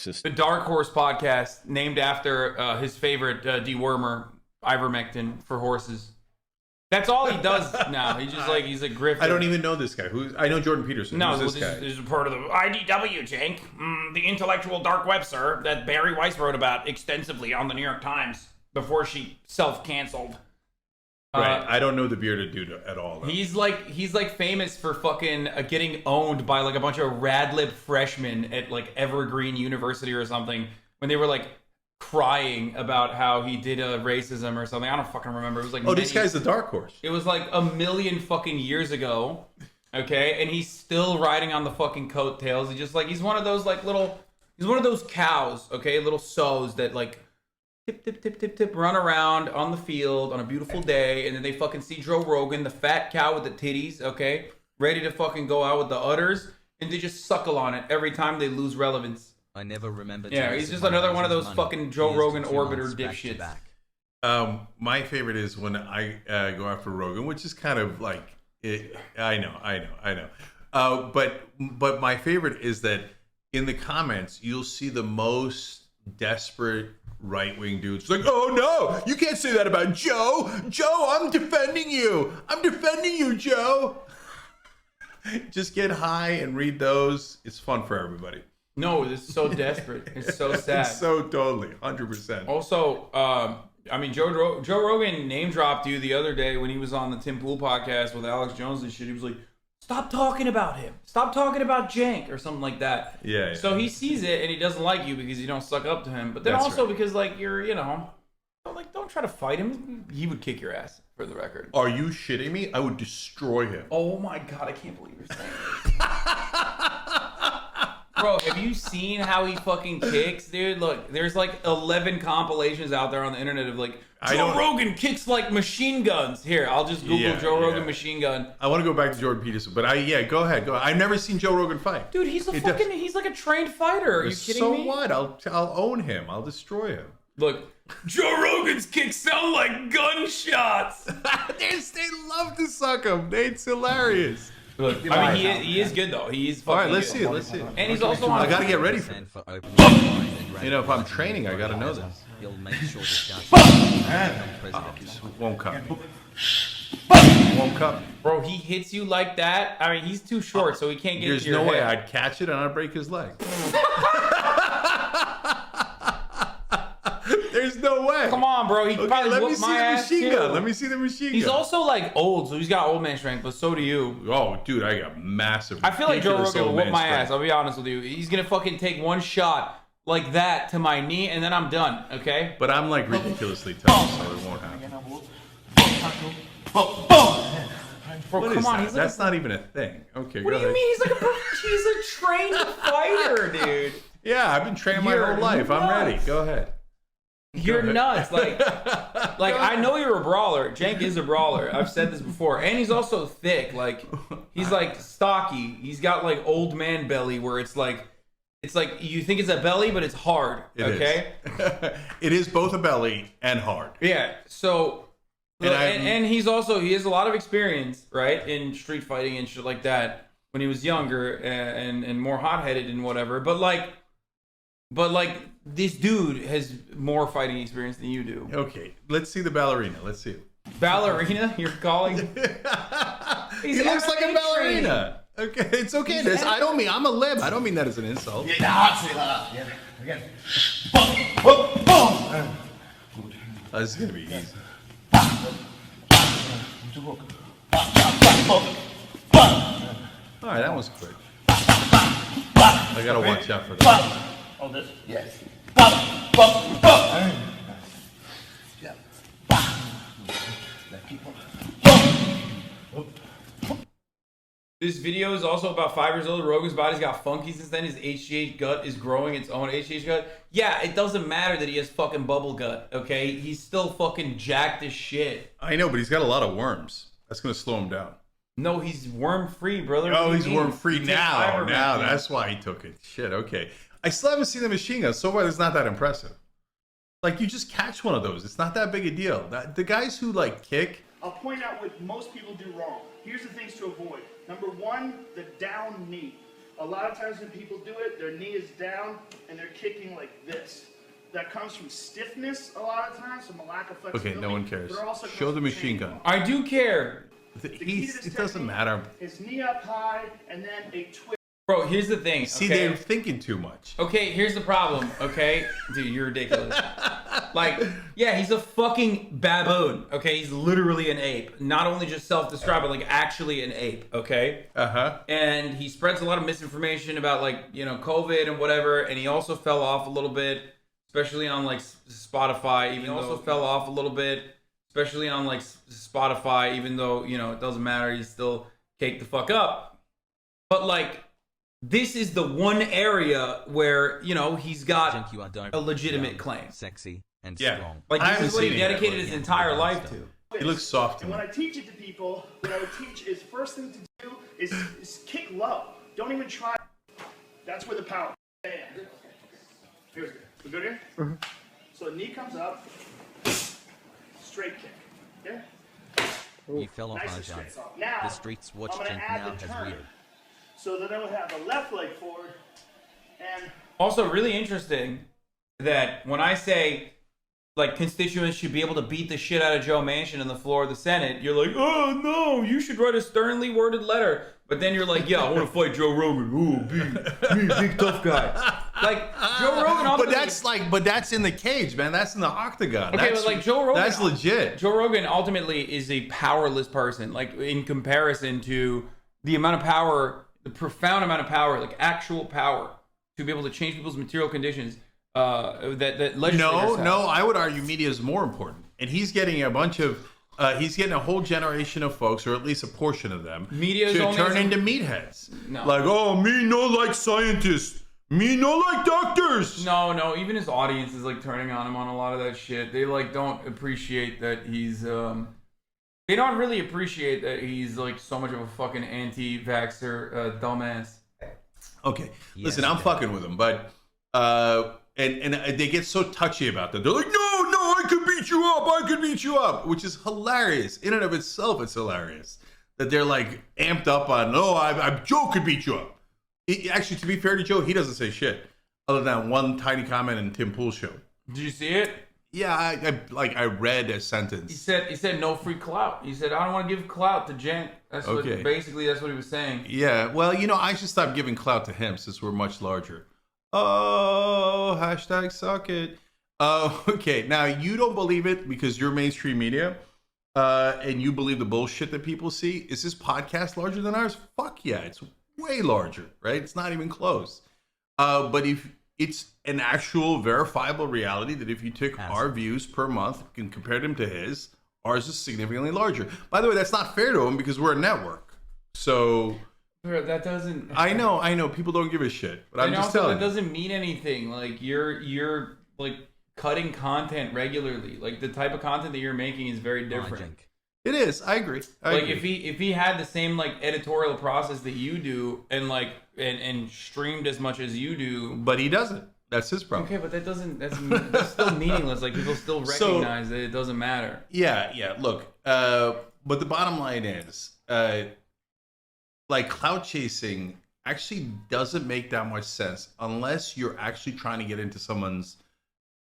Sexist. The Dark Horse podcast, named after his favorite dewormer, ivermectin for horses. That's all he does now. He's just like, he's a grifter. I don't even know this guy. I know Jordan Peterson. No, Who's this guy? This is part of the IDW, Chenk. The intellectual dark web, sir, that Barry Weiss wrote about extensively on the New York Times before she self-canceled. Right. I don't know the bearded dude at all, though. He's like famous for fucking getting owned by like a bunch of radlib freshmen at like Evergreen University or something when they were like crying about how he did racism or something. I don't fucking remember. It was like this guy's the Dark Horse. It was like a million fucking years ago. Okay, and he's still riding on the fucking coattails. He's one of those like he's one of those cows, okay, little sows that like tip, run around on the field on a beautiful day, and then they fucking see Joe Rogan, the fat cow with the titties, okay, ready to fucking go out with the udders, and they just suckle on it every time they lose relevance. I never remember. Yeah, he's just another one of those fucking Joe Rogan orbiter dipshits. My favorite is when I go after Rogan, which is kind of like, I know. But my favorite is that in the comments, you'll see the most desperate right-wing dudes. It's like, oh no, you can't say that about Joe. Joe, I'm defending you. Joe. Just get high and read those. It's fun for everybody. No, this is so desperate. It's so sad. It's so totally, 100%. Also, I mean, Joe Rogan name dropped you the other day when he was on the Tim Pool podcast with Alex Jones and shit. He was like, stop talking about him. Stop talking about Chenk or something like that. Yeah. So he sees it and he doesn't like you because you don't suck up to him. But then because like you're, don't try to fight him. He would kick your ass, for the record. Are you shitting me? I would destroy him. Oh my God, I can't believe you're saying this. Bro, have you seen how he fucking kicks, dude? Look, there's like 11 compilations out there on the internet of like, Joe Rogan kicks like machine guns. Here, I'll just Google Joe Rogan machine gun. I want to go back to Jordan Peterson, but go ahead. I've never seen Joe Rogan fight. Dude, he's like a trained fitter. Are you kidding me? So what? I'll own him. I'll destroy him. Look, Joe Rogan's kicks sound like gunshots. They love to suck him. It's hilarious. Look, I mean, he is good though. He's fucking all right. Let's good. see it. And he's also on. I gotta get ready for it. If I'm training, I gotta know this. He'll make sure this guy Won't cut. Won't cut. Bro, he hits you like that. I mean, he's too short, so he can't get into your head. There's no way I'd catch it and I'd break his leg. There's no way. Come on, bro. He probably whooped my ass too. Let me see the machine gun. He's also like old, so he's got old man strength, but so do you. Oh, dude, I got massive. I feel like Joe Rogan will whoop my ass. I'll be honest with you. He's gonna fucking take one shot like that to my knee, and then I'm done. Okay. But I'm like ridiculously tough, so it won't happen. Bro, what come on. That's not even a thing. Okay. What do you mean? He's a trained fighter, dude. Yeah, I've been training my whole life. I'm ready. Go ahead. You're nuts. Like I know you're a brawler. Chenk is a brawler. I've said this before. And he's also thick. Like, he's like stocky. He's got like old man belly where it's like you think it's a belly, but it's hard. Okay? It is both a belly and hard. Yeah. So, and he has a lot of experience, right, in street fighting and shit like that when he was younger and more hot-headed and whatever. But like this dude has more fighting experience than you do. Okay, let's see the ballerina. Let's see it. Ballerina? You're calling? He looks like a ballerina. Okay, it's okay. I don't mean I'm a lib. I don't mean that as an insult. Yeah, again. This is gonna be easy. All right, that was quick. I gotta watch out for that. Oh, this? Yes. This video is also about 5 years old. Rogan's body's got funky since then. His HGH gut is growing its own HGH gut. Yeah, it doesn't matter that he has fucking bubble gut, okay? He's still fucking jacked as shit. I know, but he's got a lot of worms. That's gonna slow him down. No, he's worm-free, brother. Oh, he's worm-free now. Now, that's why he took it. Shit, okay. I still haven't seen the machine gun. So far, it's not that impressive. Like, you just catch one of those. It's not that big a deal. The guys who, like, kick... I'll point out what most people do wrong. Here's the things to avoid. Number one, the down knee. A lot of times when people do it, their knee is down and they're kicking like this. That comes from stiffness a lot of times, from a lack of flexibility. Okay, no one cares. but it also Show comes the from machine training. gun. I do care. It doesn't matter. His knee up high and then a twist. Bro, here's the thing. See, okay? they're thinking too much. Okay, here's the problem, okay? Dude, you're ridiculous. Like, yeah, he's a fucking baboon, okay? He's literally an ape. Not only just self-described, but like actually an ape, okay? Uh-huh. And he spreads a lot of misinformation about like, you know, COVID and whatever, and he also fell off a little bit, especially on like Spotify, even though, you know, it doesn't matter, he's still caked the fuck up. But like, this is the one area where, you know, he's got You are dope, a legitimate young, claim. sexy, and Yeah. strong. Like, I this haven't is what he seen it yet, dedicated but his entire life to. He looks soft to And me. when I teach it to people, what I would teach is first thing to do is kick low. Don't even try. That's where the power. Bam. Okay. Here's good. We good here? Mm-hmm. So the knee comes up. Straight kick. Okay? You fell off, Nice and Hasan. straight. Now, The streets watch I'm gonna Chenk add now the has turn. weird. So then I would have the left leg forward and Also, really interesting that when I say, like, constituents should be able to beat the shit out of Joe Manchin on the floor of the Senate, you're like, oh, no, you should write a sternly worded letter. But then you're like, yeah, I want to fight Joe Rogan. Ooh, me, big tough guy. Like, Joe Rogan ultimately... But that's in the cage, man. That's in the octagon. Okay, That's, but like Joe Rogan... that's legit. Joe Rogan ultimately is a powerless person, like, in comparison to the amount of power, the profound amount of power, like, actual power, to be able to change people's material conditions that legislators No, have. I would argue media is more important. And he's getting a bunch of, he's getting a whole generation of folks, or at least a portion of them, Media is to only turn as- into meatheads. No. Like, oh, me no like scientists. Me no like doctors. No, even his audience is like turning on him on a lot of that shit. They like don't appreciate that he's they don't really appreciate that he's like so much of a fucking anti-vaxxer dumbass. Okay, Yes, listen, I'm okay. fucking with him, but and they get so touchy about that. They're like, no, I could beat you up, which is hilarious in and of itself. It's hilarious that they're like amped up on. No, Joe could beat you up. Actually, to be fair to Joe, he doesn't say shit other than one tiny comment in Tim Pool's show. Did you see it? Yeah, I read a He sentence. said no free clout. He said I don't want to give clout to Cenk. That's Okay. what basically that's what he was saying. Yeah, well, I should stop giving clout to him since we're much larger. Oh, hashtag suck it. Okay, now you don't believe it because you're mainstream media, and you believe the bullshit that people see. Is this podcast larger than ours? Fuck yeah, it's way larger, right? It's not even close. But if it's an actual verifiable reality that if you took our views per month and compared them to his, ours is significantly larger. By the way, that's not fair to him because we're a network. So Bro, that doesn't. I know people don't give a shit, but I'm And just also, telling that you. doesn't mean anything. Like you're like cutting content regularly. Like the type of content that you're making is very different. It is. I agree. I Like agree. if he had the same like editorial process that you do and like and streamed as much as you do. But he doesn't. That's his problem. Okay, but that's still meaningless. Like people still recognize that it doesn't matter. Yeah. Look, but the bottom line is, like clout chasing actually doesn't make that much sense unless you're actually trying to get into someone's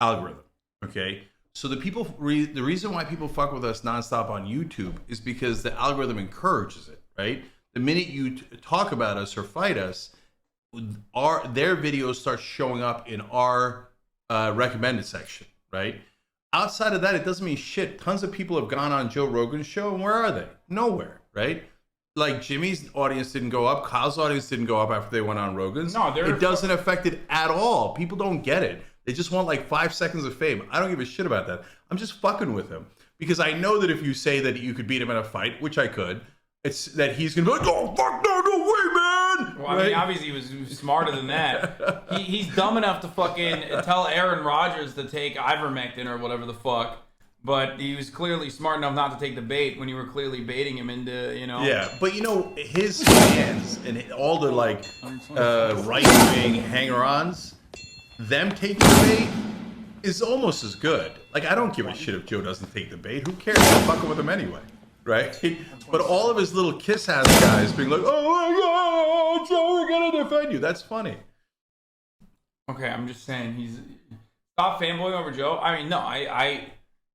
algorithm. Okay. So the reason why people fuck with us nonstop on YouTube is because the algorithm encourages it, right? The minute you talk about us or fight us, their videos start showing up in our recommended section, right? Outside of that, it doesn't mean shit. Tons of people have gone on Joe Rogan's show, and where are they? Nowhere, right? Like Jimmy's audience didn't go up, Kyle's audience didn't go up after they went on Rogan's. No, it doesn't affect it at all. People don't get it. They just want like 5 seconds of fame. I don't give a shit about that. I'm just fucking with him because I know that if you say that you could beat him in a fight, which I could, it's that he's gonna be like, oh fuck no way, man. Well, I mean, obviously he was smarter than that. He's dumb enough to fucking tell Aaron Rodgers to take ivermectin or whatever the fuck. But he was clearly smart enough not to take the bait when you were clearly baiting him into, you know. Yeah, but his fans and all the like right-wing hanger-ons, them taking the bait is almost as good. Like I don't give a shit if Joe doesn't take the bait. Who cares? I'm fucking with him anyway. right? But all of his little kiss ass guys being like, "Oh my God, Joe, we're gonna defend you." That's funny. Okay, I'm just saying he's stop fanboying over Joe. I mean, no,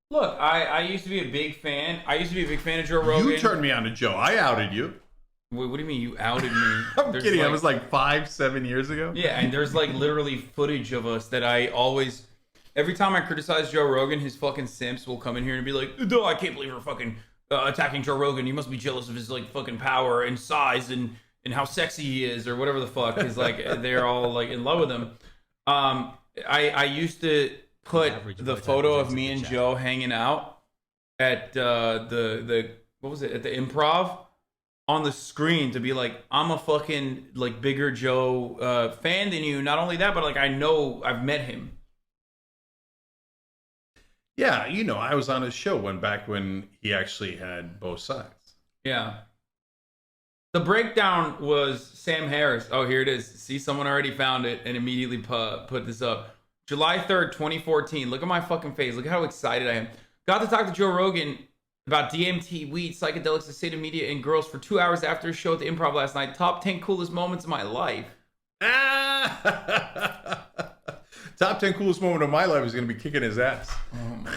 look, I used to be a big fan. I used to be a big fan of Joe Rogan. You turned me on to Joe. I outed you. Wait, what do you mean you outed me? I'm kidding. Like, I was like 5-7 years ago. yeah, and there's like literally footage of us that I always, every time I criticize Joe Rogan, his fucking simps will come in here and be like, "No, I can't believe you're fucking attacking Joe Rogan. You must be jealous of his like fucking power and size and how sexy he is or whatever the fuck." Because like they're all like in love with him. I used to put the photo of me and Joe hanging out at the what was it, at the Improv on the screen to be like, I'm a fucking like bigger Joe fan than you. Not only that, but like I know I've met him. Yeah, you know, I was on his show back when he actually had both sides. Yeah. The breakdown was Sam Harris. Oh, here it is. See, someone already found it and immediately put this up. July 3rd, 2014. Look at my fucking face. Look at how excited I am. Got to talk to Joe Rogan about DMT, weed, psychedelics, the state of media, and girls for 2 hours after a show at the Improv last night. Top 10 coolest moments of my life. Top 10 coolest moment of my life is going to be kicking his ass. Oh my